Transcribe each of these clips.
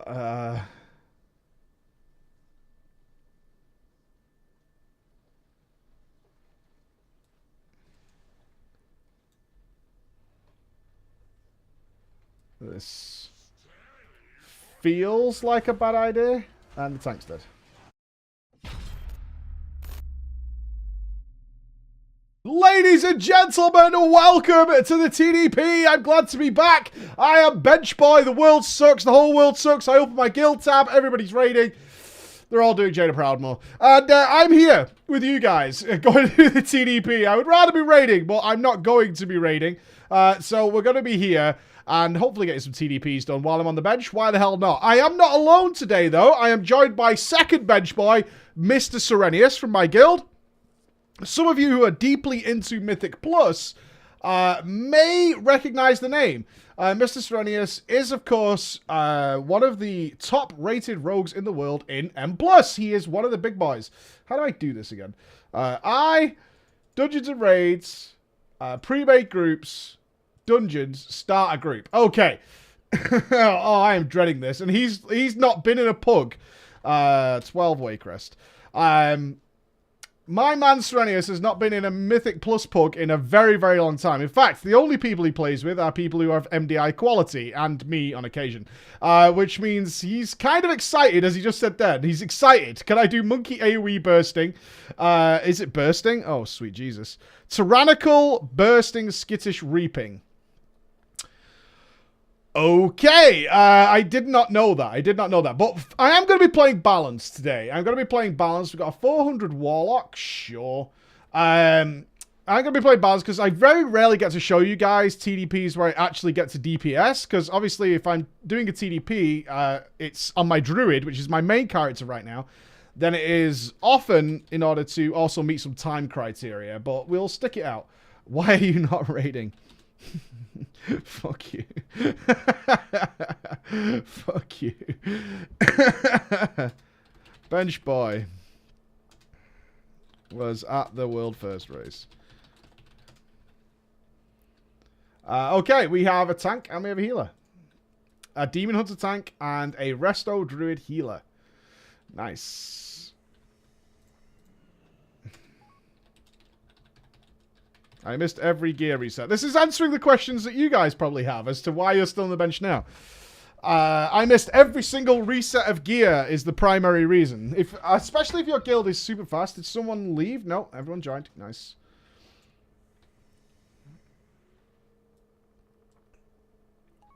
This feels like a bad idea. And the tank's dead. Ladies and gentlemen, welcome to the TDP. I'm glad to be back. I am Bench Boy. The world sucks. The whole world sucks. I open my guild tab. Everybody's raiding. They're all doing Jada Proudmore. And I'm here with you guys going to do the TDP. I would rather be raiding, but I'm not going to be raiding. So we're going to be here and hopefully getting some TDPs done while I'm on the bench. Why the hell not? I am not alone today, though. I am joined by second bench boy, Mr. Serenius from my guild. Some of you who are deeply into Mythic Plus may recognize the name. Mr. Serenius is, of course, one of the top-rated rogues in the world in M+. He is one of the big boys. How do I do this again? Dungeons and Raids, pre-made groups, dungeons, start a group. Okay. Oh, I am dreading this. And he's not been in a pug. 12 Waycrest. My man Serenius has not been in a Mythic Plus pug in a very, very long time. In fact, the only people he plays with are people who have MDI quality, and me on occasion. Which means he's kind of excited, as he just said then. He's excited. Can I do Monkey AoE bursting? Is it bursting? Oh, sweet Jesus. Tyrannical, bursting, skittish, reaping. Okay, I did not know that. I did not know that. But I am going to be playing Balance today. I'm going to be playing Balance. We've got a 400 Warlock. Sure. I'm going to be playing Balance because I very rarely get to show you guys TDPs where I actually get to DPS. Because obviously if I'm doing a TDP, it's on my Druid, which is my main character right now. Then it is often in order to also meet some time criteria. But we'll stick it out. Why are you not raiding? Fuck you. Fuck you. Bench Boy was at the world first race. Okay, we have a tank and we have a healer. A Demon Hunter tank and a Resto Druid healer. Nice. I missed every gear reset. This is answering the questions that you guys probably have as to why you're still on the bench now. I missed every single reset of gear is the primary reason. Especially if your guild is super fast. Did someone leave? No, everyone joined. Nice.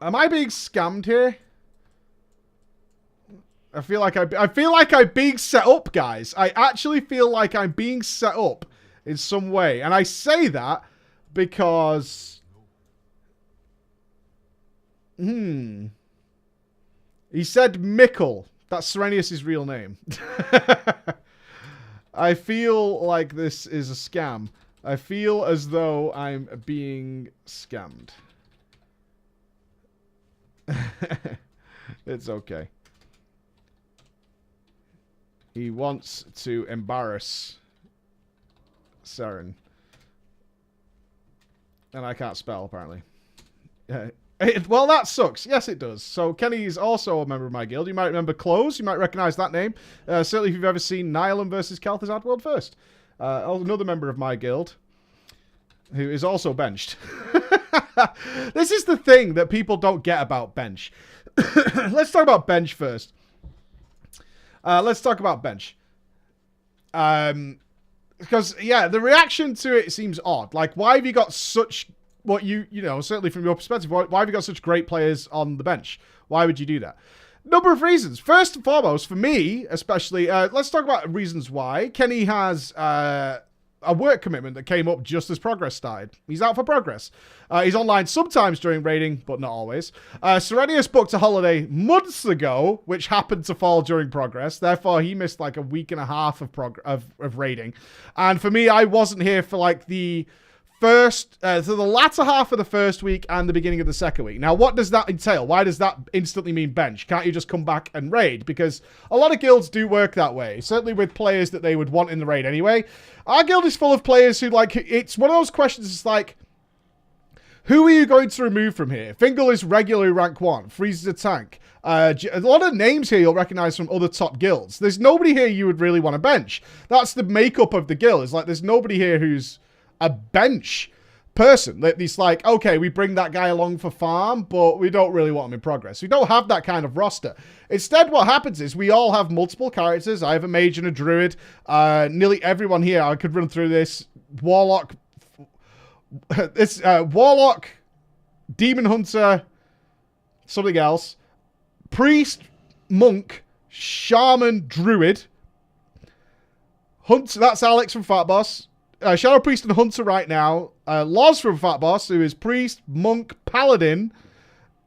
Am I being scammed here? I feel like I'm being set up, guys. I actually feel like I'm being set up in some way. And I say that because... He said Mickle. That's Serenius' real name. I feel like this is a scam. I feel as though I'm being scammed. It's okay. He wants to embarrass Seren. And I can't spell, apparently. Well, that sucks. Yes, it does. So, Kenny's also a member of my guild. You might remember Close. You might recognize that name. Certainly if you've ever seen Nylon versus Kel'Thuzad World First. Another member of my guild who is also benched. This is the thing that people don't get about bench. Let's talk about bench first. Let's talk about bench. Because, yeah, the reaction to it seems odd. Like, why have you got such, you know, certainly from your perspective, why have you got such great players on the bench? Why would you do that? Number of reasons. First and foremost, for me, especially, let's talk about reasons why. Kenny has a work commitment that came up just as Progress started. He's out for Progress. He's online sometimes during raiding, but not always. Serenius booked a holiday months ago, which happened to fall during Progress. Therefore, he missed like a week and a half of raiding. And for me, I wasn't here for like the first, so the latter half of the first week and the beginning of the second week. Now, what does that entail? Why does that instantly mean bench? Can't you just come back and raid? Because a lot of guilds do work that way, certainly with players that they would want in the raid anyway. Our guild is full of players who, like, it's one of those questions, it's like, Who are you going to remove from here? Fingal is regularly rank 1. Freeze is a tank. A lot of names here you'll recognize from other top guilds. There's nobody here you would really want to bench. That's the makeup of the guild. It's like there's nobody here who's a bench person. It's like, okay, we bring that guy along for farm, but we don't really want him in progress. We don't have that kind of roster. Instead, what happens is we all have multiple characters. I have a mage and a druid. Nearly everyone here, I could run through this. Warlock... It's Warlock, Demon Hunter, something else, Priest, Monk, Shaman, Druid, Hunter, that's Alex from Fat Boss, Shadow Priest and Hunter right now, Loz from Fat Boss, who is Priest, Monk, Paladin,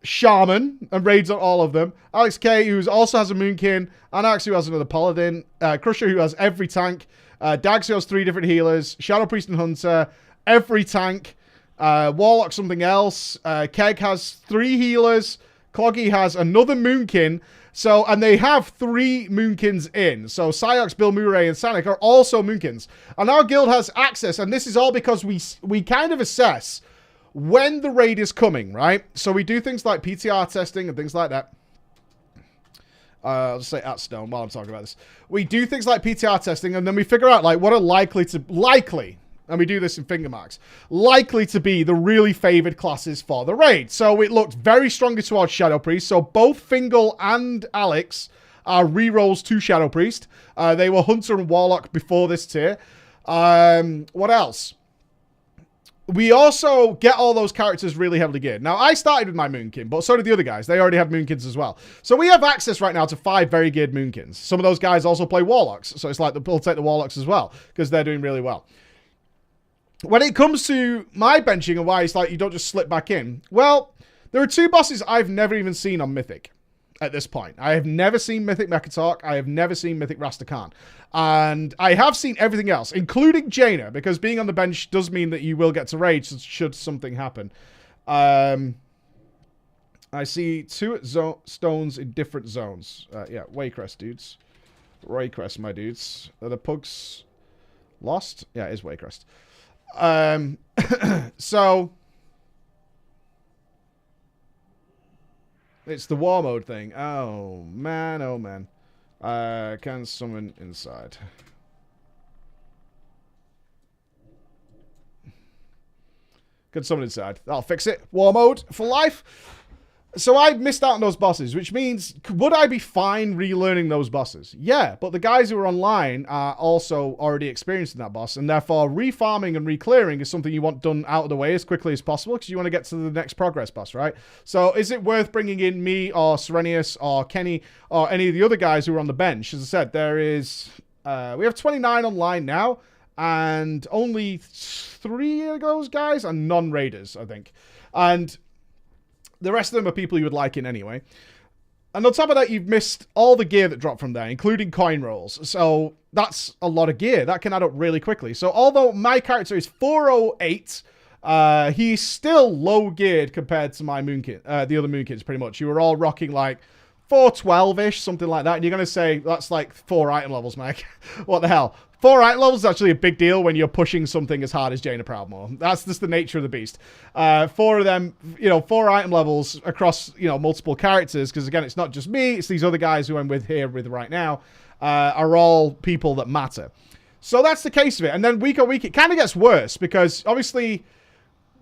Shaman, and raids on all of them, Alex K, who also has a Moonkin, Anax, who has another Paladin, Crusher, who has every tank, Dags, who has 3 different healers, Shadow Priest and Hunter, every tank, Warlock something else, Keg has 3 healers, Cloggy has another Moonkin, so, and they have 3 Moonkins in, so Psyox, Bill Murray, and Sanic are also Moonkins, and our guild has access, and this is all because we kind of assess when the raid is coming, right? So we do things like PTR testing and things like that. I'll just say at Stone while I'm talking about this. We do things like PTR testing, and then we figure out, like, what are likely, and we do this in finger marks, likely to be the really favored classes for the raid. So it looked very strongly towards Shadow Priest. So both Fingal and Alex are rerolls to Shadow Priest. They were Hunter and Warlock before this tier. What else? We also get all those characters really heavily geared. Now, I started with my Moonkin, but so did the other guys. They already had Moonkins as well. So we have access right now to 5 very geared Moonkins. Some of those guys also play Warlocks. So it's like we'll take the Warlocks as well, because they're doing really well. When it comes to my benching and why it's like you don't just slip back in, well, there are 2 bosses I've never even seen on Mythic at this point. I have never seen Mythic Mechatalk. I have never seen Mythic Rastakhan. And I have seen everything else, including Jaina, because being on the bench does mean that you will get to raid should something happen. I see 2 stones in different zones. Yeah, Waycrest, dudes. Waycrest, my dudes. Are the pugs lost? Yeah, it is Waycrest. So it's the war mode thing. Oh man, oh man. Can summon inside. Can summon inside. I'll fix it. War mode for life. So I missed out on those bosses, which means, would I be fine relearning those bosses? Yeah, but the guys who are online are also already experienced in that boss, and therefore refarming and reclearing is something you want done out of the way as quickly as possible, because you want to get to the next progress boss, right? So is it worth bringing in me or Serenius or Kenny or any of the other guys who are on the bench? As I said, there is, we have 29 online now, and only 3 of those guys are non-raiders, I think. And the rest of them are people you would like in anyway. And on top of that, you've missed all the gear that dropped from there, including coin rolls. So that's a lot of gear. That can add up really quickly. So although my character is 408, he's still low geared compared to my Moonkin, the other Moonkins, pretty much. You were all rocking like 412-ish, something like that. And you're going to say, that's like 4 item levels, Mike. What the hell? 4 item levels is actually a big deal when you're pushing something as hard as Jaina Proudmoore. That's just the nature of the beast. 4 of them, 4 item levels across, multiple characters, because again, it's not just me, it's these other guys who I'm with right now, are all people that matter. So that's the case of it. And then week on week, it kind of gets worse, because obviously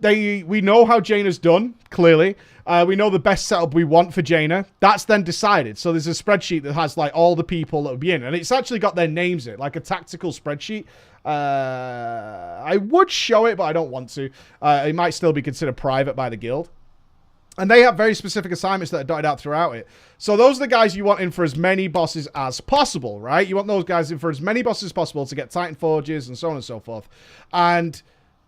we know how Jaina's done, clearly. We know the best setup we want for Jaina. That's then decided. So there's a spreadsheet that has like all the people that would be in. And it's actually got their names in it, like a tactical spreadsheet. I would show it, but I don't want to. It might still be considered private by the guild. And they have very specific assignments that are dotted out throughout it. So those are the guys you want in for as many bosses as possible, right? You want those guys in for as many bosses as possible to get Titan Forges and so on and so forth. And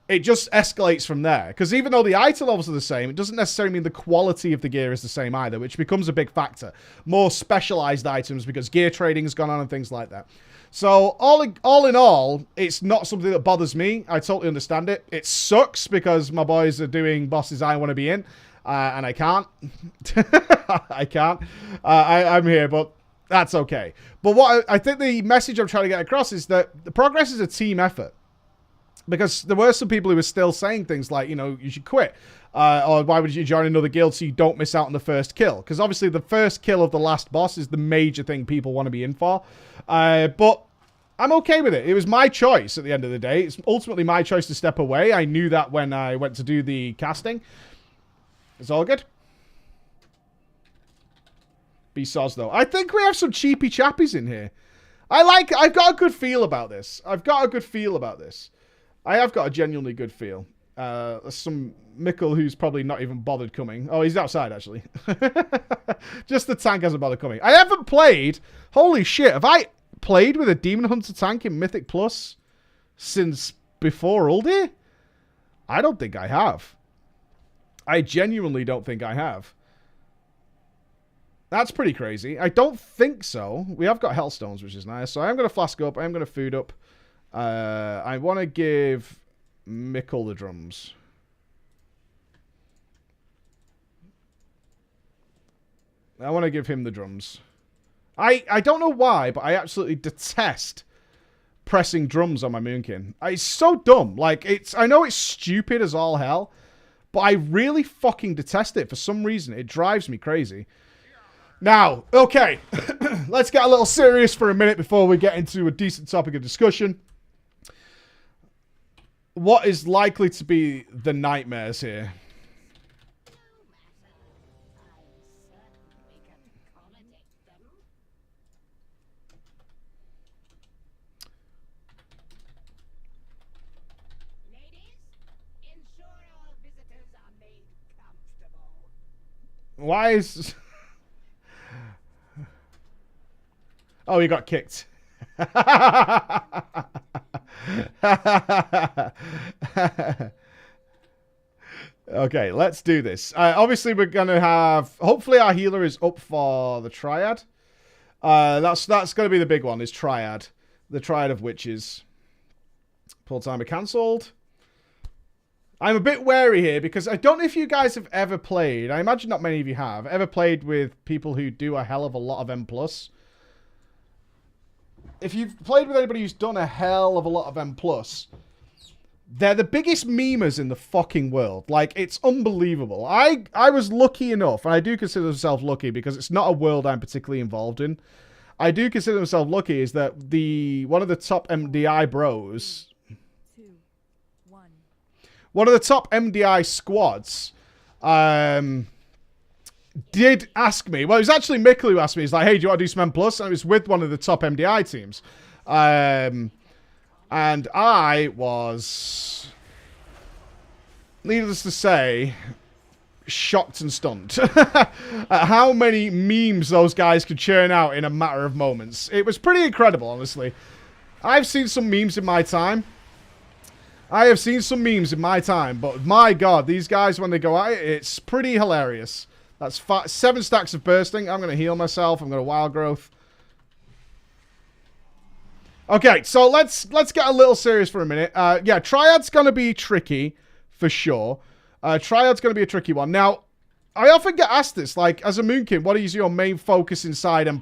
it just escalates from there. Because even though the item levels are the same, it doesn't necessarily mean the quality of the gear is the same either, which becomes a big factor. More specialized items because gear trading has gone on and things like that. So all in all, it's not something that bothers me. I totally understand it. It sucks because my boys are doing bosses I want to be in, and I can't. I can't. I'm here, but that's okay. But what I think the message I'm trying to get across is that the progress is a team effort. Because there were some people who were still saying things like, you should quit. Or why would you join another guild so you don't miss out on the first kill? Because obviously the first kill of the last boss is the major thing people want to be in for. But I'm okay with it. It was my choice at the end of the day. It's ultimately my choice to step away. I knew that when I went to do the casting. It's all good. Be soz though. I think we have some cheapy chappies in here. I've got a good feel about this. I have got a genuinely good feel. Some Mikkel who's probably not even bothered coming. Oh, he's outside, actually. Just the tank hasn't bothered coming. I haven't played... Holy shit, have I played with a Demon Hunter tank in Mythic Plus since before Uldir? I don't think I have. I genuinely don't think I have. That's pretty crazy. I don't think so. We have got Hellstones, which is nice. So I'm going to flask up. I'm going to food up. I want to give Mikkel the drums. I want to give him the drums. I don't know why, but I absolutely detest pressing drums on my Moonkin. It's so dumb. Like, I know it's stupid as all hell, but I really fucking detest it for some reason. It drives me crazy. Now, okay, let's get a little serious for a minute before we get into a decent topic of discussion. What is likely to be the nightmares here? Why is... Oh, he got kicked. Okay, let's do this. Obviously, we're going to have... Hopefully, our healer is up for the Triad. That's going to be the big one, is Triad. The Triad of Witches. Pull timer cancelled. I'm a bit wary here because I don't know if you guys have ever played. I imagine not many of you have. Ever played with people who do a hell of a lot of M+. If you've played with anybody who's done a hell of a lot of M+, they're the biggest memers in the fucking world. Like, it's unbelievable. I was lucky enough, and I do consider myself lucky because it's not a world I'm particularly involved in. I do consider myself lucky is that one of the top MDI bros... One of the top MDI squads did ask me. Well, it was actually Mikkel who asked me. He's like, hey, do you want to do some M+? And it was with one of the top MDI teams. And I was, needless to say, shocked and stunned at how many memes those guys could churn out in a matter of moments. It was pretty incredible, honestly. I've seen some memes in my time. But my god, these guys, when they go at it, it's pretty hilarious. That's 7 stacks of bursting. I'm going to heal myself. I'm going to wild growth. Okay, so let's get a little serious for a minute. Yeah, Triad's going to be tricky, for sure. Triad's going to be a tricky one. Now, I often get asked this, like, as a Moonkin, what is your main focus inside M+?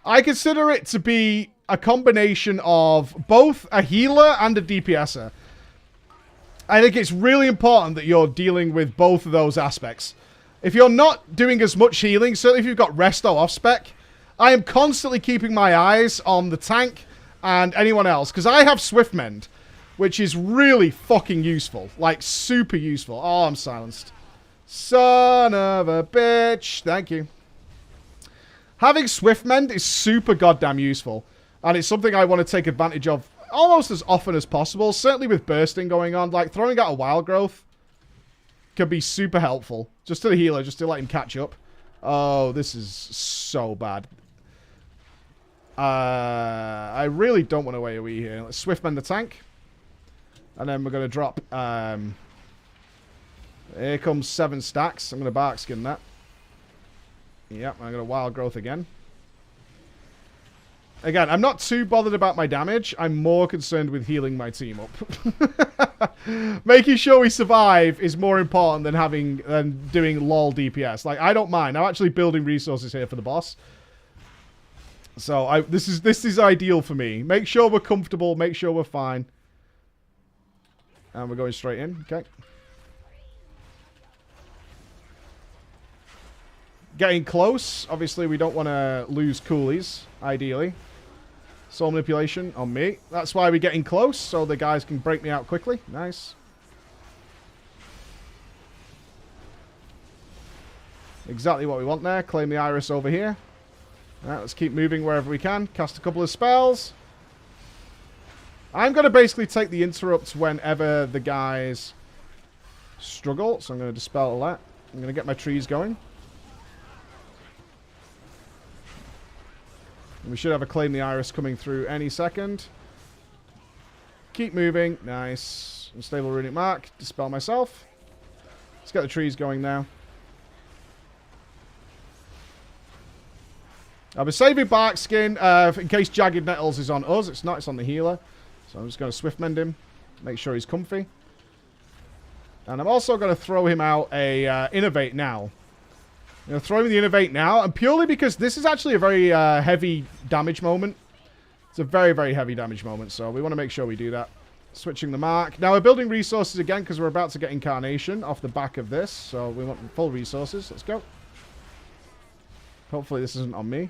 I consider it to be a combination of both a healer and a DPSer. I think it's really important that you're dealing with both of those aspects. If you're not doing as much healing, certainly if you've got Resto off spec, I am constantly keeping my eyes on the tank and anyone else, because I have Swift Mend, which is really fucking useful. Like, super useful. Oh, I'm silenced. Son of a bitch. Thank you. Having Swift Mend is super goddamn useful. And it's something I want to take advantage of almost as often as possible. Certainly with bursting going on. Like, throwing out a wild growth can be super helpful. Just to the healer, just to let him catch up. Oh, this is so bad. I really don't want to AoE here. Let's Swift Mend the tank. And then we're going to drop... here comes 7 stacks. I'm going to bark skin that. Yep, I'm going to wild growth again. Again, I'm not too bothered about my damage. I'm more concerned with healing my team up. Making sure we survive is more important than doing lol DPS. Like, I don't mind. I'm actually building resources here for the boss. So this is ideal for me. Make sure we're comfortable. Make sure we're fine. And we're going straight in. Okay. Getting close. Obviously, we don't want to lose coolies, ideally. Soul manipulation on me. That's why we're getting close, so the guys can break me out quickly. Nice. Exactly what we want there. Claim the Iris over here. Alright, let's keep moving wherever we can. Cast a couple of spells. I'm going to basically take the interrupts whenever the guys struggle, so I'm going to dispel that. I'm going to get my trees going. And we should have a Claim the Iris coming through any second. Keep moving. Nice. Unstable runic mark. Dispel myself. Let's get the trees going now. I'll be saving Bark Skin in case Jagged Nettles is on us. It's not. It's on the healer. So I'm just going to Swift Mend him. Make sure he's comfy. And I'm also going to throw him out a Innovate now. I'm going to throw him the Innovate now. And purely because this is actually a very heavy damage moment. It's a very, very heavy damage moment. So we want to make sure we do that. Switching the mark. Now we're building resources again because we're about to get Incarnation off the back of this. So we want full resources. Let's go. Hopefully this isn't on me.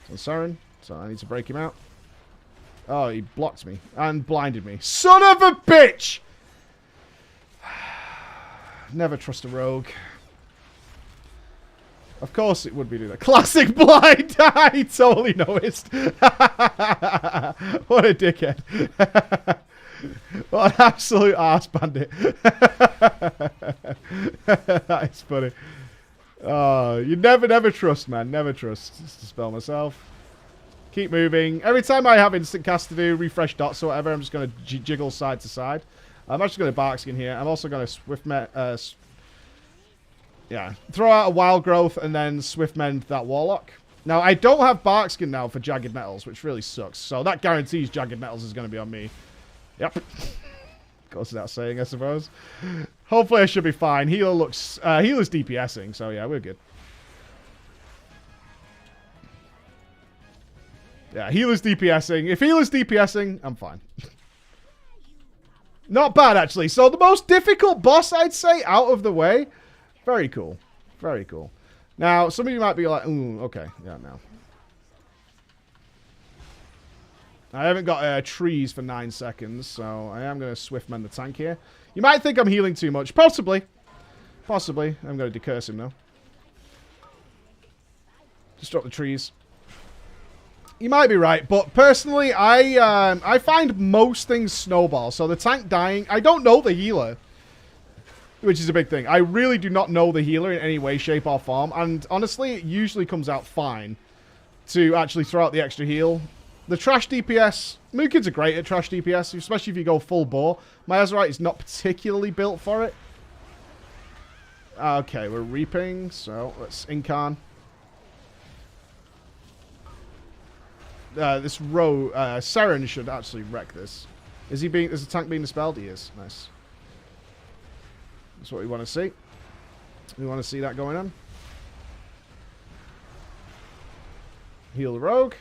It's on Saren. So I need to break him out. Oh, he blocked me. And blinded me. Son of a bitch! Never trust a rogue. Of course it would be doing that. Classic blind! I totally noticed. What a dickhead. What an absolute arse bandit. That is funny. Oh, you never trust, man. Never trust. Just dispel myself. Keep moving. Every time I have instant cast to do, refresh dots or whatever, I'm just going to jiggle side to side. I'm actually going to Bark Skin here. I'm also going to Swift Mend... yeah. Throw out a Wild Growth and then Swift Mend that Warlock. Now, I don't have Bark Skin now for Jagged Nettles, which really sucks. So that guarantees Jagged Nettles is going to be on me. Yep. Goes without saying, I suppose. Hopefully I should be fine. Healer looks... healer's DPSing, so yeah, we're good. Yeah, healer's DPSing. If healer's DPSing, I'm fine. Not bad, actually. So the most difficult boss, I'd say, out of the way. Very cool. Very cool. Now, some of you might be like, ooh, okay. Yeah, no. I haven't got trees for 9 seconds, so I am going to Swift Mend the tank here. You might think I'm healing too much. Possibly. Possibly. I'm going to decurse him, though. Just drop the trees. You might be right, but personally, I find most things snowball. So the tank dying, I don't know the healer, which is a big thing. I really do not know the healer in any way, shape, or form. And honestly, it usually comes out fine to actually throw out the extra heal. The trash DPS, Mookids are great at trash DPS, especially if you go full bore. My Azerite is not particularly built for it. Okay, we're reaping, so let's Incarn. This row, Saren should actually wreck this. Is the tank being dispelled? He is. Nice. That's what we want to see. We want to see that going on. Heal the rogue.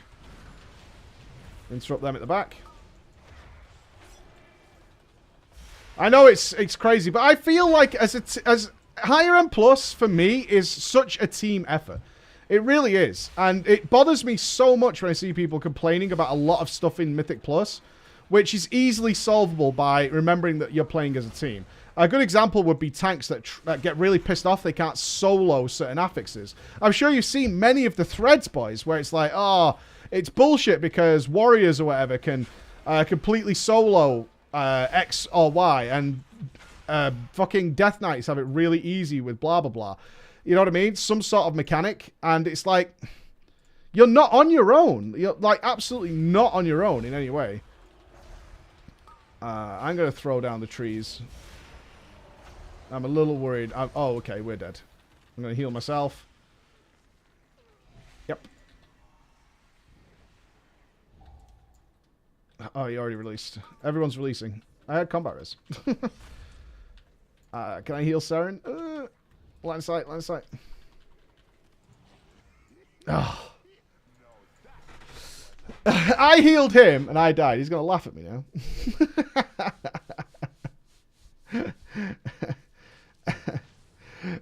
Interrupt them at the back. I know it's crazy, but I feel like as higher end plus for me is such a team effort. It really is. And it bothers me so much when I see people complaining about a lot of stuff in Mythic Plus, which is easily solvable by remembering that you're playing as a team. A good example would be tanks that get really pissed off they can't solo certain affixes. I'm sure you've seen many of the threads, boys, where it's like, oh, it's bullshit because warriors or whatever can completely solo X or Y, and fucking Death Knights have it really easy with blah, blah, blah. You know what I mean? Some sort of mechanic. And it's like, you're not on your own. You're like absolutely not on your own in any way. I'm going to throw down the trees. I'm a little worried. Oh, okay, we're dead. I'm going to heal myself. Yep. Oh, he already released. Everyone's releasing. I had combat res. Can I heal Saren? Line of sight, line of sight. Oh. I healed him and I died. He's going to laugh at me now.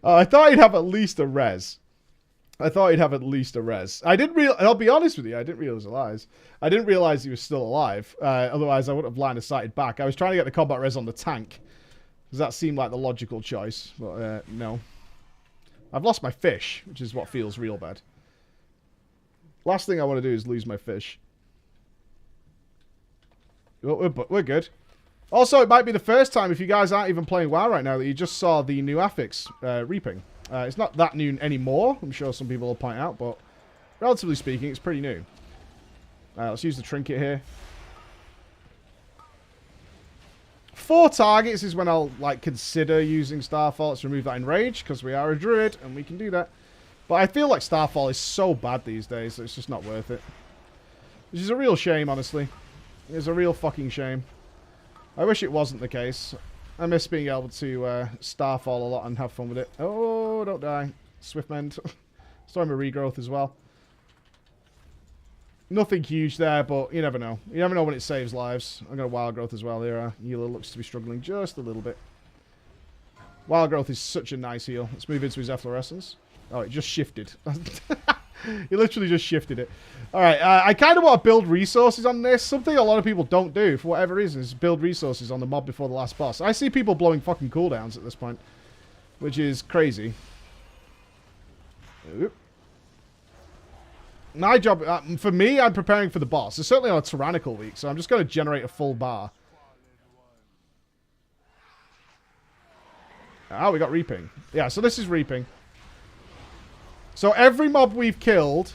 Oh, I thought he'd have at least a res. I thought he'd have at least a res. I didn't real. I'll be honest with you. I didn't realize. I didn't realize he was still alive. Otherwise, I would have line of sighted back. I was trying to get the combat res on the tank, because that seemed like the logical choice. But no, I've lost my fish, which is what feels real bad. Last thing I want to do is lose my fish. We're good. Also, it might be the first time, if you guys aren't even playing WoW right now, that you just saw the new affix reaping. It's not that new anymore, I'm sure some people will point out, but relatively speaking, it's pretty new. Let's use the trinket here. 4 targets is when I'll consider using Starfall. Let's remove that Enrage, because we are a druid, and we can do that. But I feel like Starfall is so bad these days, that it's just not worth it. Which is a real shame, honestly. It's a real fucking shame. I wish it wasn't the case. I miss being able to Starfall a lot and have fun with it. Oh, don't die. Swiftmend. Storm of Regrowth as well. Nothing huge there, but you never know. You never know when it saves lives. I'm going to Wild Growth as well here. Healer looks to be struggling just a little bit. Wild Growth is such a nice heal. Let's move into his Efflorescence. Oh, it just shifted. He literally just shifted it. Alright, I kind of want to build resources on this. Something a lot of people don't do, for whatever reason, is build resources on the mob before the last boss. I see people blowing fucking cooldowns at this point, which is crazy. Oop. My job, for me, I'm preparing for the boss. It's certainly on a tyrannical week, so I'm just going to generate a full bar. Ah, we got Reaping. Yeah, so this is Reaping. So every mob we've killed,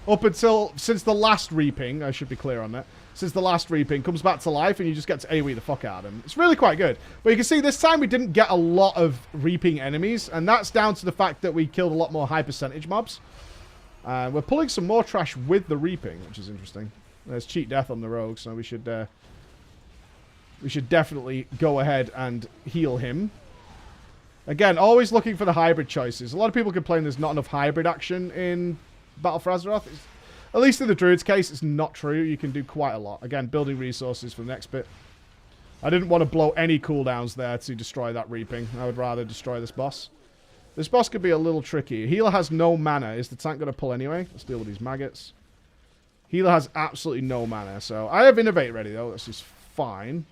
since the last Reaping, I should be clear on that, since the last Reaping, comes back to life and you just get to AoE the fuck out of them. It's really quite good. But you can see this time we didn't get a lot of Reaping enemies, and that's down to the fact that we killed a lot more high percentage mobs. We're pulling some more trash with the Reaping, which is interesting. There's cheat death on the rogue, so we should definitely go ahead and heal him. Again, always looking for the hybrid choices. A lot of people complain there's not enough hybrid action in Battle for Azeroth. At least in the Druid's case, it's not true. You can do quite a lot. Again, building resources for the next bit. I didn't want to blow any cooldowns there to destroy that Reaping. I would rather destroy this boss. This boss could be a little tricky. Healer has no mana. Is the tank going to pull anyway? Let's deal with these maggots. Healer has absolutely no mana. So I have Innovate ready, though. This is fine.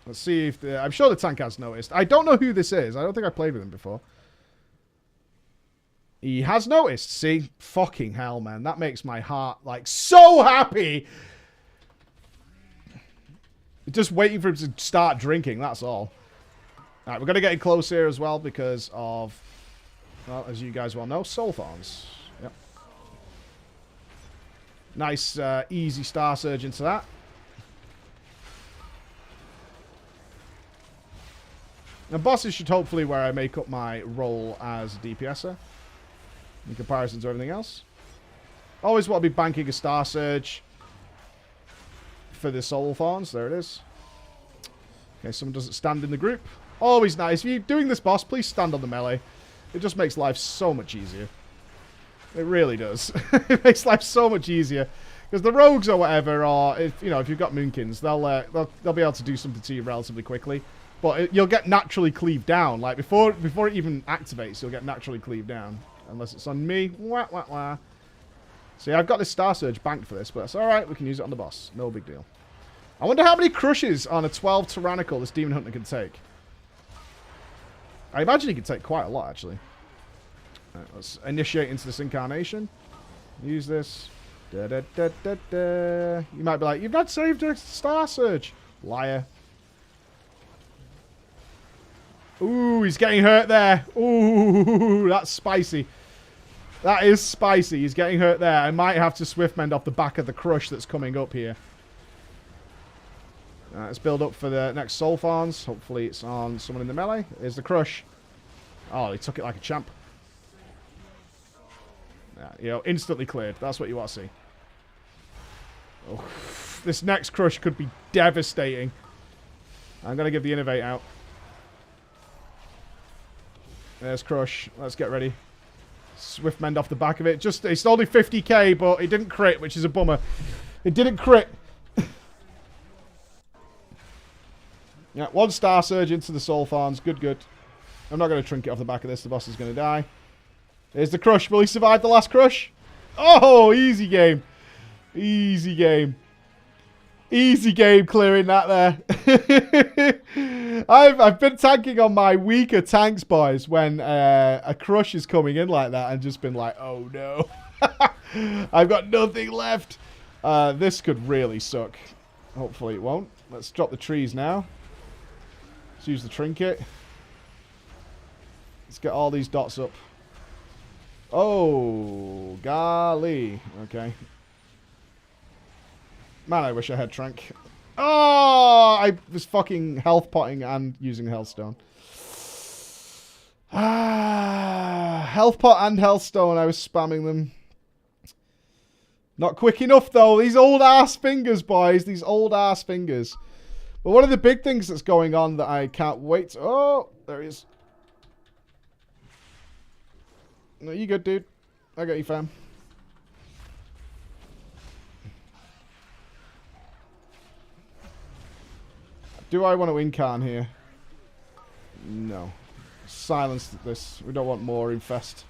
Let's see if I'm sure the tank has noticed. I don't know who this is. I don't think I played with him before. He has noticed. See? Fucking hell, man. That makes my heart, so happy. Just waiting for him to start drinking. That's all. Alright, we're going to get close here as well because of, well, as you guys well know, Soul Thorns. Yep. Nice, easy Star Surge into that. Now, bosses should hopefully where I make up my role as a DPSer in comparison to everything else. Always want to be banking a Star Surge for the Soul Thorns. There it is. Okay, someone doesn't stand in the group. Always nice. If you're doing this boss, please stand on the melee. It just makes life so much easier. It really does. It makes life so much easier. Because the rogues or whatever, or if you've got Moonkins, they'll be able to do something to you relatively quickly. But you'll get naturally cleaved down. Like, before it even activates, you'll get naturally cleaved down. Unless it's on me. Wah, wah, wah. See, I've got this Star Surge banked for this, but it's alright. We can use it on the boss. No big deal. I wonder how many crushes on a 12 Tyrannical this Demon Hunter can take. I imagine he can take quite a lot, actually. Right, let's initiate into this incarnation. Use this. Da, da, da, da, da. You might be like, you've not saved a Star Surge. Liar. Ooh, he's getting hurt there. Ooh, that's spicy. That is spicy. He's getting hurt there. I might have to Swiftmend off the back of the crush that's coming up here. Let's build up for the next Soul Thorns. Hopefully it's on someone in the melee. Here's the crush. Oh, he took it like a champ. Yeah, instantly cleared. That's what you want to see. Oh, this next crush could be devastating. I'm going to give the Innovate out. There's crush. Let's get ready. Swiftmend off the back of it. It's only 50k, but it didn't crit, which is a bummer. It didn't crit. Yeah, 1 Star Surge into the Soul Thorns. Good, good. I'm not going to trinket off the back of this. The boss is going to die. There's the crush. Will he survive the last crush? Oh, easy game. Easy game. Easy game clearing that there. I've been tanking on my weaker tanks, boys, when a crush is coming in like that and just been like, oh no. I've got nothing left. This could really suck. Hopefully it won't. Let's drop the trees now. Let's use the trinket. Let's get all these dots up. Oh, golly. Okay. Man, I wish I had Trank. Oh, I was fucking health potting and using Hellstone. Health pot and Hellstone, I was spamming them. Not quick enough, though. These old-ass fingers, boys. These old-ass fingers. But one of the big things that's going on that I can't wait... Oh, there he is. No, you good, dude. I got you, fam. Do I want to incarn here? No. Silence this. We don't want more infest.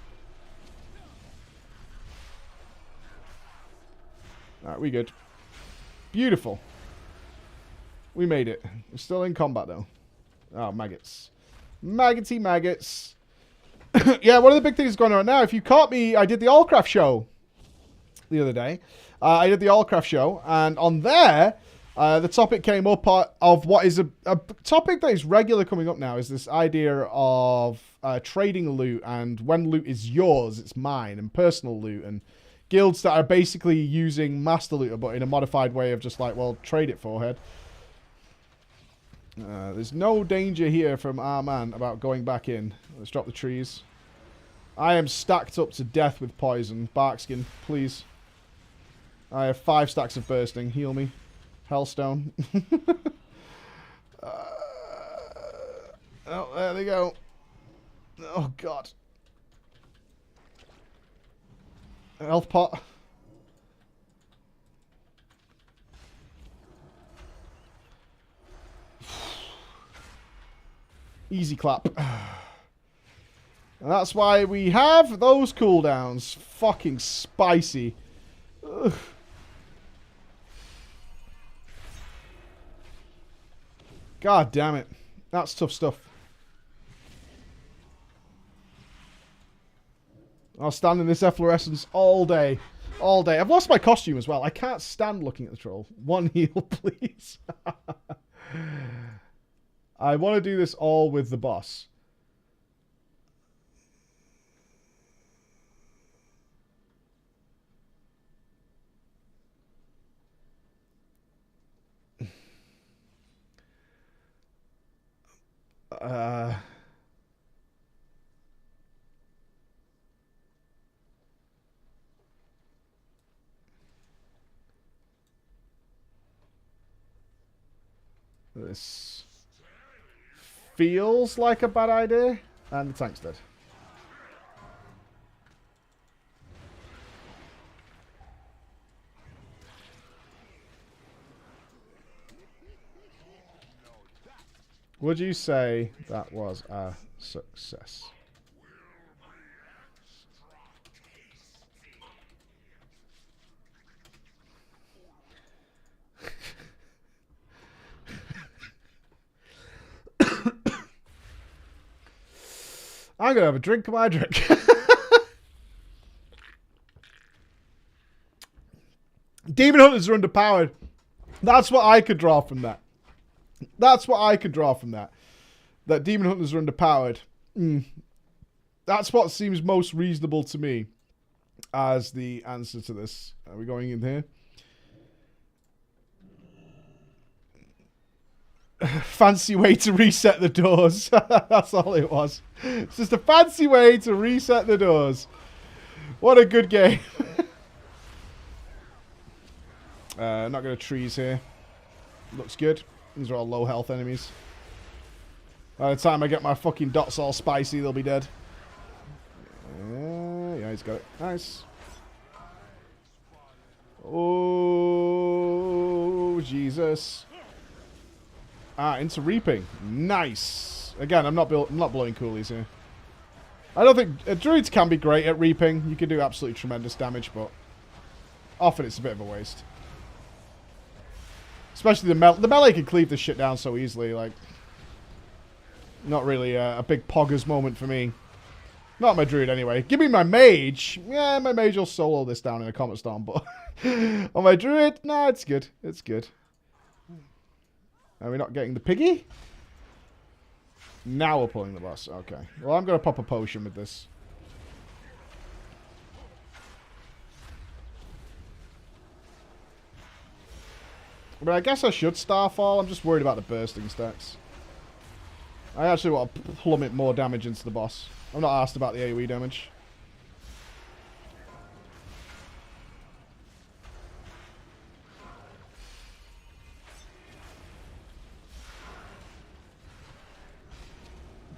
Alright, we good. Beautiful. We made it. We're still in combat, though. Oh, maggots. Maggoty maggots. Yeah, one of the big things going on now, if you caught me, I did the Allcraft show the other day. I did the Allcraft show, and on there, the topic came up of what is a topic that is regular coming up now, is this idea of trading loot, and when loot is yours, it's mine, and personal loot, and guilds that are basically using Master Looter, but in a modified way of just like, well, trade it, forehead. There's no danger here from our man about going back in. Let's drop the trees. I am stacked up to death with poison. Barkskin, please. I have 5 stacks of bursting. Heal me. Hellstone. Oh, there they go. Oh, God. Health pot. Easy clap. And that's why we have those cooldowns. Fucking spicy. Ugh. God damn it. That's tough stuff. I'll stand in this efflorescence all day. All day. I've lost my costume as well. I can't stand looking at the troll. 1 heal, please. I want to do this all with the boss. This feels like a bad idea, and the tank's dead. Would you say that was a success? I'm going to have a drink of my drink. Demon Hunters are underpowered. That's what I could draw from that. That's what I could draw from that. That Demon Hunters are underpowered. That's what seems most reasonable to me as the answer to this. Are we going in here? Fancy way to reset the doors. That's all it was. It's just a fancy way to reset the doors. What a good game. Not going to trees here. Looks good. These are all low health enemies. By the time I get my fucking dots all spicy, they'll be dead. Yeah, he's got it. Nice. Oh, Jesus. Ah, into reaping. Nice. Again, I'm not blowing coolies here. I don't think... druids can be great at reaping. You can do absolutely tremendous damage, but often it's a bit of a waste. Especially the melee can cleave this shit down so easily, like... Not really a big poggers moment for me. Not my druid, anyway. Give me my mage. Yeah, my mage will solo this down in a Comet Storm, but... on my druid, nah, it's good. It's good. Are we not getting the piggy? Now we're pulling the boss. Okay. Well, I'm going to pop a potion with this. But I guess I should Starfall. I'm just worried about the bursting stacks. I actually want to plummet more damage into the boss. I'm not asked about the AoE damage.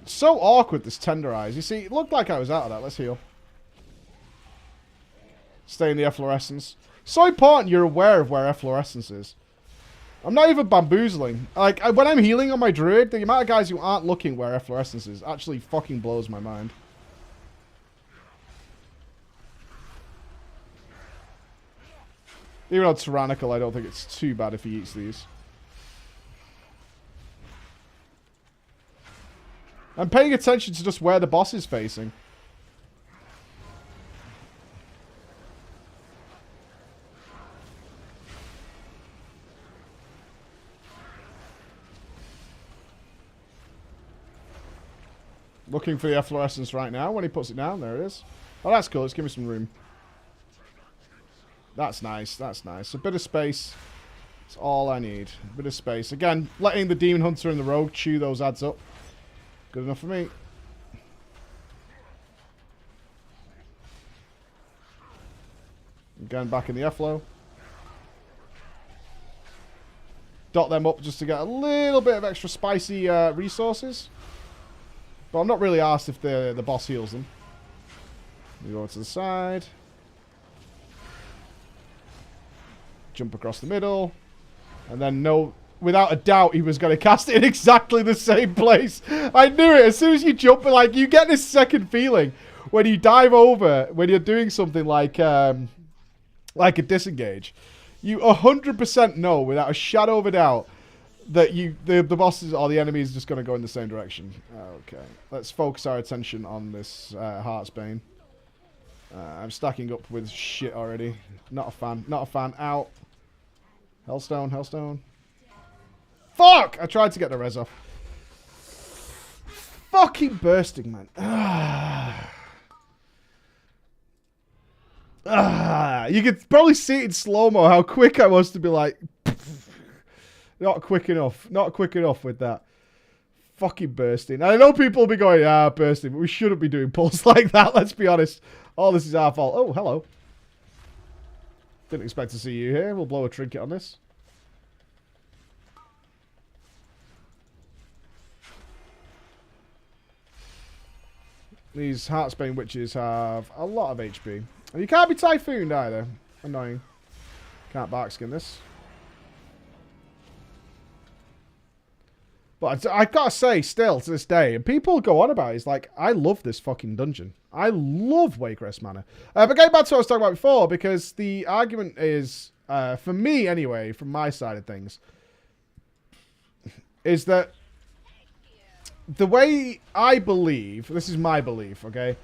So awkward, this Tenderize. You see, it looked like I was out of that. Let's heal. Stay in the efflorescence. So important you're aware of where efflorescence is. I'm not even bamboozling. Like, when I'm healing on my druid, the amount of guys who aren't looking where efflorescence is actually fucking blows my mind. Even on Tyrannical, I don't think it's too bad if he eats these. I'm paying attention to just where the boss is facing. Looking for the efflorescence right now. When he puts it down, there it is. Oh, that's cool. Let's give me some room. That's nice. That's nice. A bit of space. That's all I need. A bit of space. Again, letting the Demon Hunter and the Rogue chew those ads up. Good enough for me. Again, back in the Efflo. Dot them up just to get a little bit of extra spicy resources. But I'm not really asked if the boss heals them. We go to the side. Jump across the middle. And then without a doubt, he was going to cast it in exactly the same place. I knew it. As soon as you jump, like, you get this second feeling when you dive over, when you're doing something like a disengage. You 100% know, without a shadow of a doubt, that the bosses or the enemy is just going to go in the same direction. Okay. Let's focus our attention on this Heartsbane. I'm stacking up with shit already. Not a fan. Not a fan. Out. Hellstone. Hellstone. Fuck! I tried to get the res off. Fucking bursting, man. You could probably see it in slow-mo how quick I was to be like... Not quick enough. Not quick enough with that. Fucking bursting. I know people will be going, bursting, but we shouldn't be doing pulls like that, let's be honest. All this is our fault. Oh, hello. Didn't expect to see you here. We'll blow a trinket on this. These Heartsbane Witches have a lot of HP. And you can't be Typhooned either. Annoying. Can't barkskin this. But I gotta say, still, to this day, and people go on about it, it's like, I love this fucking dungeon. I love Wakeress Manor. But getting back to what I was talking about before, because the argument is, for me anyway, from my side of things, is that the way I believe, this is my belief, okay?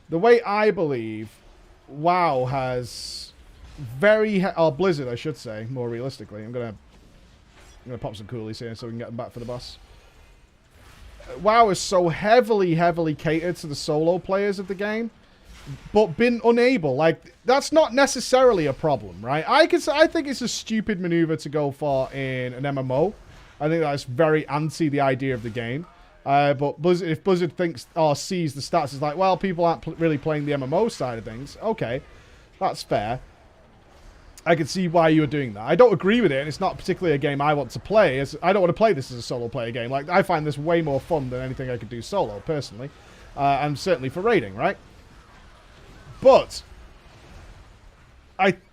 The way I believe WoW has or Blizzard, I should say, more realistically. I'm gonna pop some coolies here so we can get them back for the boss. WoW is so heavily catered to the solo players of the game, but been unable. Like, that's not necessarily a problem, right? I think it's a stupid maneuver to go for in an MMO. I think that's very anti the idea of the game. But Blizzard, if Blizzard thinks or sees the stats as like, well, people aren't really playing the MMO side of things, okay, that's fair. I can see why you were doing that. I don't agree with it, and it's not particularly a game I want to play. I don't want to play this as a solo player game. Like, I find this way more fun than anything I could do solo, personally. And certainly for raiding, right? But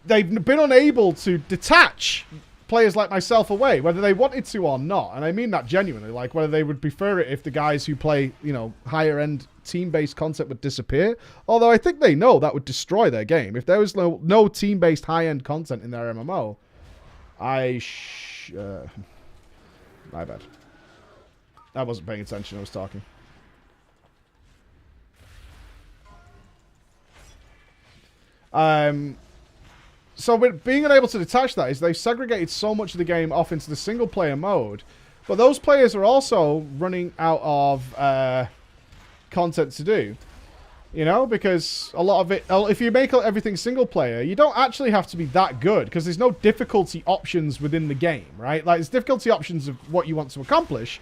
they've been unable to detach players like myself away, whether they wanted to or not. And I mean that genuinely. Like, whether they would prefer it if the guys who play, you know, higher end team-based content would disappear. Although I think they know that would destroy their game. If there was no team-based high-end content in their MMO, my bad. I wasn't paying attention. I was talking. So with being able to detach that is they've segregated so much of the game off into the single player mode, but those players are also running out of content to do, you know, because a lot of it, if you make everything single player, you don't actually have to be that good because there's no difficulty options within the game, right? Like there's difficulty options of what you want to accomplish,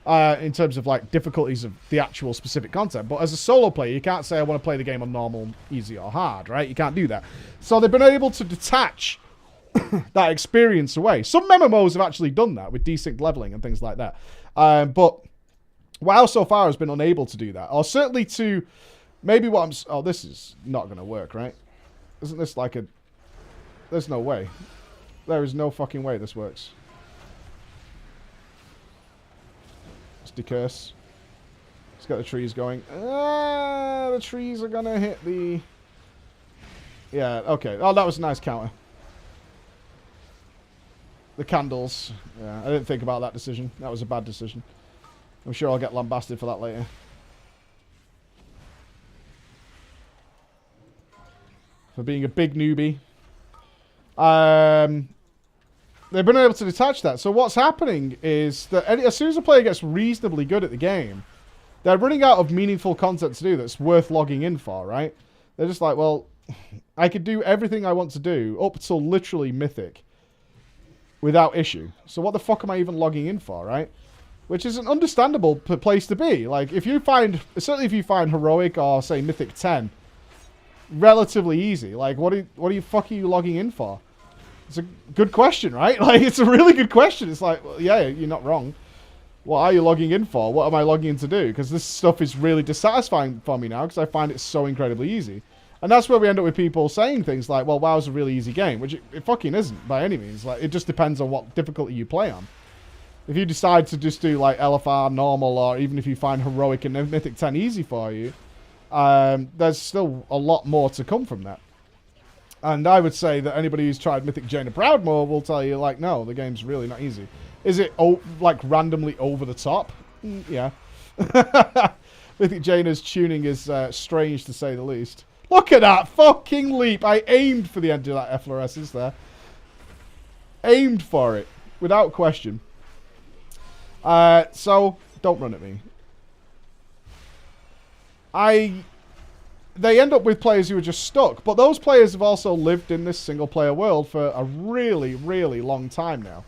in terms of like difficulties of the actual specific content. But as a solo player, you can't say I want to play the game on normal, easy, or hard, right? You can't do that. So they've been able to detach that experience away. Some MMOs have actually done that with desynced leveling and things like that. But WoW so far has been unable to do that. Or certainly to maybe what I'm... Oh, this is not going to work, right? Isn't this like a... There's no way. There is no fucking way this works. Decurse. Let's get the trees going. The trees are gonna hit the... Yeah, okay. Oh, that was a nice counter. The candles. Yeah, I didn't think about that decision. That was a bad decision. I'm sure I'll get lambasted for that later. For being a big newbie. They've been able to detach that. So what's happening is that as soon as a player gets reasonably good at the game, they're running out of meaningful content to do that's worth logging in for, right? They're just like, well, I could do everything I want to do up till literally Mythic without issue. So what the fuck am I even logging in for, right? Which is an understandable place to be. Like, if you find, certainly if you find Heroic or, say, Mythic 10, relatively easy. Like, what are you fuck are you logging in for? It's a good question, right? Like, it's a really good question. It's like, well, yeah, you're not wrong. What are you logging in for? What am I logging in to do? Because this stuff is really dissatisfying for me now because I find it so incredibly easy. And that's where we end up with people saying things like, well, WoW's a really easy game, which it fucking isn't by any means. Like, it just depends on what difficulty you play on. If you decide to just do, like, LFR normal, or even if you find Heroic and Mythic 10 easy for you, there's still a lot more to come from that. And I would say that anybody who's tried Mythic Jaina Proudmoore will tell you, like, no, the game's really not easy. Is it, like, randomly over the top? Yeah. Mythic Jaina's tuning is strange, to say the least. Look at that fucking leap. I aimed for the end of that efflorescence there. Aimed for it. Without question. So, don't run at me. They end up with players who are just stuck. But those players have also lived in this single-player world for a really, really long time now.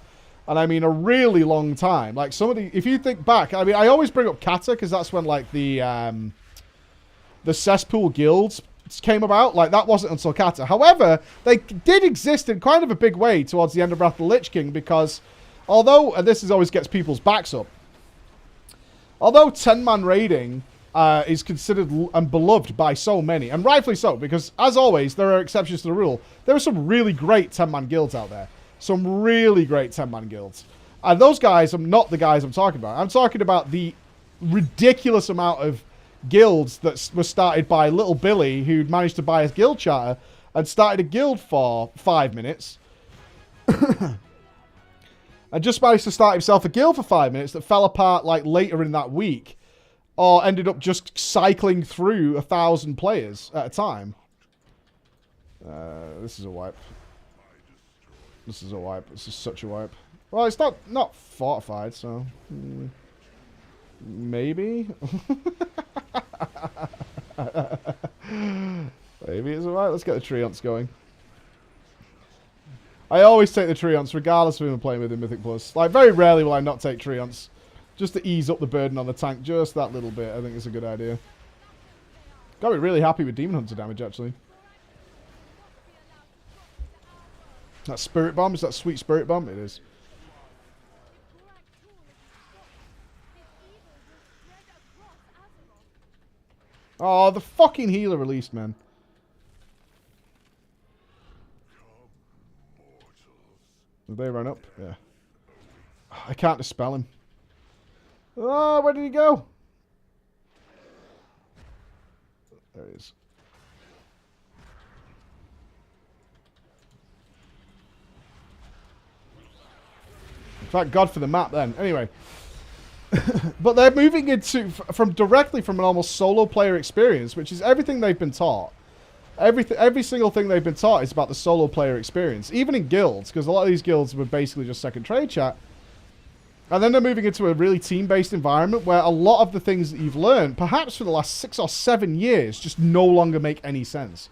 And I mean a really long time. Like, somebody... If you think back... I mean, I always bring up Kata, because that's when, like, the cesspool guilds came about. Like, that wasn't until Kata. However, they did exist in kind of a big way towards the end of Wrath of the Lich King, because although... And this always gets people's backs up. Although 10-man raiding... is considered and beloved by so many, and rightfully so, because, as always, there are exceptions to the rule. There are some really great 10-man guilds out there. Some really great 10-man guilds. And those guys are not the guys I'm talking about. I'm talking about the ridiculous amount of guilds that were started by Little Billy, who managed to buy a guild charter, and started a guild for 5 minutes. And just managed to start himself a guild for 5 minutes that fell apart, like, later in that week. Or ended up just cycling through 1,000 players at a time. This is a wipe. This is a wipe. This is such a wipe. Well, it's not fortified, so... maybe? Maybe it's a wipe. Let's get the Treants going. I always take the Treants, regardless of who I'm playing with in Mythic Plus. Like, very rarely will I not take Treants. Just to ease up the burden on the tank, just that little bit, I think it's a good idea. Got to be really happy with Demon Hunter damage, actually. That Spirit Bomb, is that sweet Spirit Bomb? It is. Oh, the fucking healer released, man. Did they run up? Yeah. I can't dispel him. Oh, where did he go? There he is. Thank God for the map then. Anyway. But they're moving into directly from an almost solo player experience, which is everything they've been taught. Every single thing they've been taught is about the solo player experience, even in guilds, because a lot of these guilds were basically just second trade chat. And then they're moving into a really team-based environment where a lot of the things that you've learned, perhaps for the last 6 or 7 years, just no longer make any sense.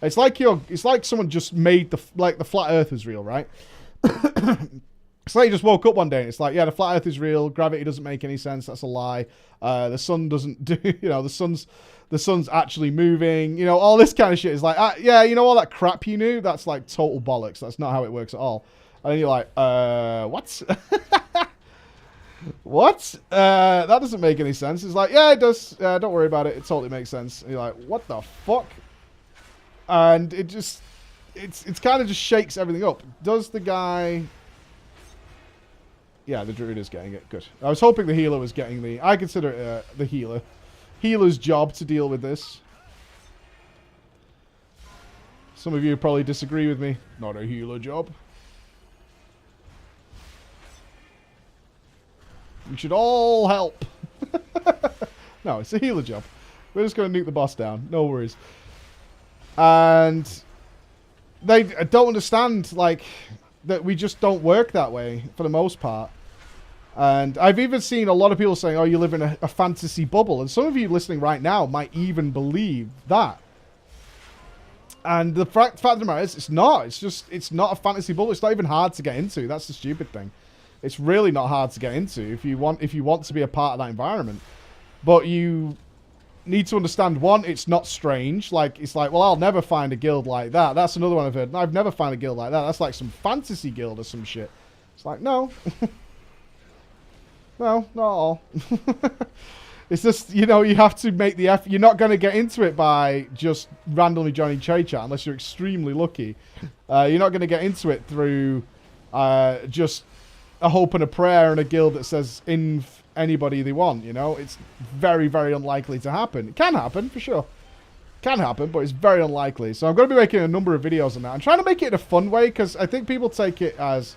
It's like someone just made the flat Earth is real, right? It's like you just woke up one day and it's like, yeah, the flat Earth is real. Gravity doesn't make any sense. That's a lie. The sun doesn't do, the sun's actually moving. You know, all this kind of shit is like, yeah, you know all that crap you knew? That's like total bollocks. That's not how it works at all. And then you're like, what? What? That doesn't make any sense. It's like, yeah, it does. Don't worry about it. It totally makes sense. And you're like, what the fuck? And it just, it's kind of just shakes everything up. Does the guy... Yeah, the druid is getting it. Good. I was hoping the healer was getting the... I consider it the healer's job to deal with this. Some of you probably disagree with me. Not a healer job. We should all help. No, it's a healer job. We're just going to nuke the boss down. No worries. And they don't understand, like... that we just don't work that way for the most part. And I've even seen a lot of people saying, oh, you live in a fantasy bubble. And some of you listening right now might even believe that. And the fact of the matter is, it's not. It's not a fantasy bubble. It's not even hard to get into. That's the stupid thing. It's really not hard to get into if you want to be a part of that environment. But you need to understand, one, it's not strange. Like, it's like, well, I'll never find a guild like that. That's another one I've heard. I've never found a guild like that. That's like some fantasy guild or some shit. It's like, no. No, not all. It's just, you know, you have to make the effort. You're not going to get into it by just randomly joining trade chat unless you're extremely lucky. You're not going to get into it through just a hope and a prayer and a guild that says anybody they want, you know? It's very, very unlikely to happen. It can happen, for sure. Can happen, but it's very unlikely. So I'm going to be making a number of videos on that. I'm trying to make it in a fun way, because I think people take it as...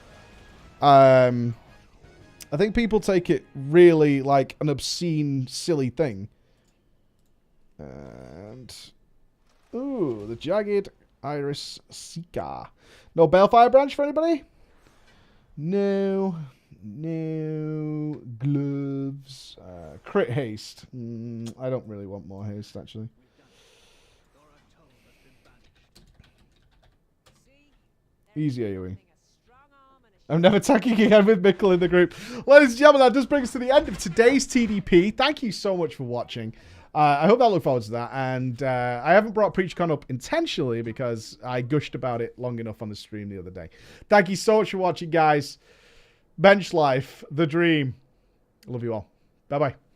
I think people take it really like an obscene, silly thing. And... Ooh, the Jagged Iris Seeker. No Balefire Branch for anybody? No... No gloves. Crit haste. I don't really want more haste, actually. Easy AoE. I'm never attacking again with Mikkel in the group. Ladies and gentlemen, that does bring us to the end of today's TDP. Thank you so much for watching. I hope I look forward to that. And I haven't brought PreachCon up intentionally because I gushed about it long enough on the stream the other day. Thank you so much for watching, guys. Bench life, the dream. I love you all. Bye-bye.